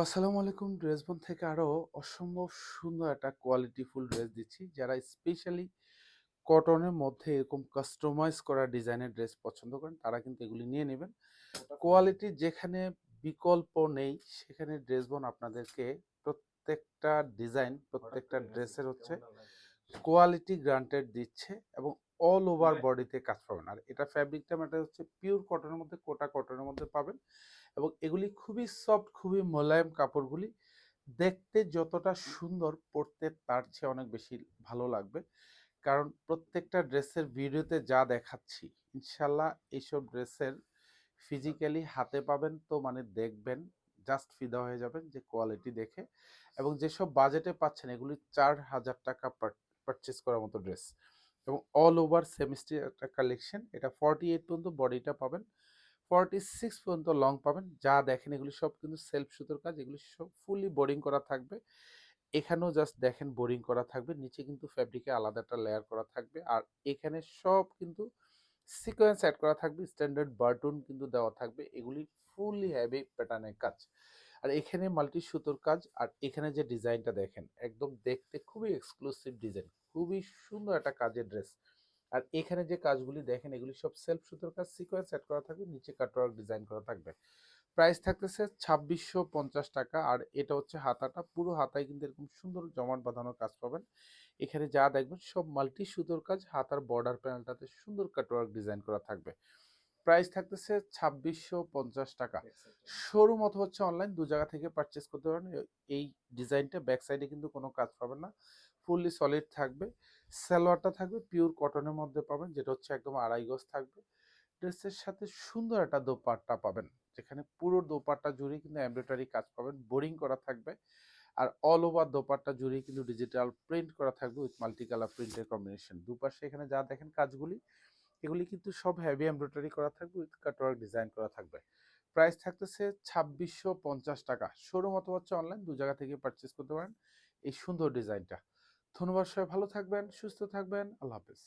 আসসালামু আলাইকুম। ড্রেসবন থেকে আরো অসম্ভব সুন্দর একটা কোয়ালিটিফুল ড্রেস দিচ্ছি। যারা স্পেশালি কটনের মধ্যে এরকম কাস্টমাইজ করা ডিজাইনের ড্রেস পছন্দ করেন তারা কিন্তু এগুলি নিয়ে নেবেন। কোয়ালিটির যেখানে বিকল্প নেই সেখানে ড্রেসবন আপনাদেরকে প্রত্যেকটা ডিজাইন প্রত্যেকটা ড্রেসের হচ্ছে কোয়ালিটি গ্রান্টেড দিচ্ছে এবং অল ওভার বডিতে কাজ পাবেন। আর এটা ফ্যাব্রিকটা ম্যাটার হচ্ছে পিওর কটনের মধ্যে, কোটা কটনের মধ্যে পাবেন এবং এগুলি খুবই সফট, খুবই মোলায়েম কাপড়গুলি। দেখতে যতটা সুন্দর, পড়তে তার চেয়ে অনেক বেশি ভালো লাগবে। কারণ প্রত্যেকটা ড্রেসের ভিডিওতে যা দেখাচ্ছি, ইনশাল্লাহ এইসব ড্রেসের ফিজিক্যালি হাতে পাবেন তো মানে দেখবেন, জাস্ট ফিদা হয়ে যাবেন যে কোয়ালিটি দেখে। এবং যেসব বাজেটে পাচ্ছেন এগুলি 4,000 টাকা পারচেস করার মতো ড্রেস এবং অল ওভার সেমিস্টার একটা কালেকশন। এটা 48 পর্যন্ত বডিটা পাবেন, 46 পর্যন্ত লং পাবেন। যা দেখেন এগুলি সব কিন্তু সেলফ সুতোর কাজ, এগুলি সব ফুলি বোরিং করা থাকবে। এখানেও জাস্ট দেখেন বোরিং করা থাকবে, নিচে কিন্তু ফ্যাব্রিকে আলাদা একটা লেয়ার করা থাকবে। আর এখানে সব কিন্তু সিকোয়েন্স অ্যাড করা থাকবে, স্ট্যান্ডার্ড বাটন কিন্তু দেওয়া থাকবে। এগুলি ফুললি হেভি প্যাটার্নের কাজ। আর এখানে মাল্টি সুতোর কাজ। আর এখানে যে ডিজাইনটা দেখেন একদম দেখতে খুবই এক্সক্লুসিভ ডিজাইন, খুবই সুন্দর একটা কাজের ড্রেস। আর এখানে যে কাজগুলি দেখেন এগুলি সব সেলফ সুতোর কাজ, সিকোয়েন্স অ্যাড করা থাকবে, নিচে কাটওয়ার্ক ডিজাইন করা থাকবে। প্রাইস থাকতেছে 2650 টাকা। আর এটা হচ্ছে হাতাটা, পুরো হাতায় কিন্তু এরকম সুন্দর জমাট বাঁধানোর কাজ পাবেন। এখানে যা দেখবেন সব মাল্টি সুতোর কাজ, হাতার বর্ডার প্যানেলটাতে সুন্দর কাটওয়ার্ক ডিজাইন করা থাকবে। প্রাইস থাকতেছে 2650 টাকা। শোরুম অথবা হচ্ছে অনলাইন দু জায়গা থেকে পারচেস করতে পারেন। এই ডিজাইনটা ব্যাক সাইডে কিন্তু কোনো কাজ পাবেন না, ফুললি সলিড থাকবে। সালোয়ারটা থাকবে পিওর কটনের মধ্যে পাবেন, যেটা হচ্ছে একদম আড়াই গজ থাকবে। ড্রেসের সাথে সুন্দর একটা দোপাট্টা পাবেন, যেখানে পুরো দোপাট্টা জুড়ে কিন্তু এমব্রয়ডারি কাজ পাবেন, বোরিং করা থাকবে। আর অল ওভার দোপাট্টা জুড়ে কিন্তু ডিজিটাল প্রিন্ট করা থাকবে উইথ মাল্টি কালার প্রিন্টের কম্বিনেশন। দুপাশে এখানে যা দেখেন কাজগুলি এগুলি কিন্তু সব হেভি এমব্রয়ডারি করা থাকবে, উইথ কাটওয়ার্ক ডিজাইন করা থাকবে। প্রাইস থাকতেছে 2650 টাকা। শোরুম অথবা হচ্ছে অনলাইন দু জায়গা থেকে পারচেস করতে পারেন এই সুন্দর ডিজাইনটা। ধন্যবাদ, সবাই ভালো থাকবেন, সুস্থ থাকবেন, আল্লাহ হাফেজ।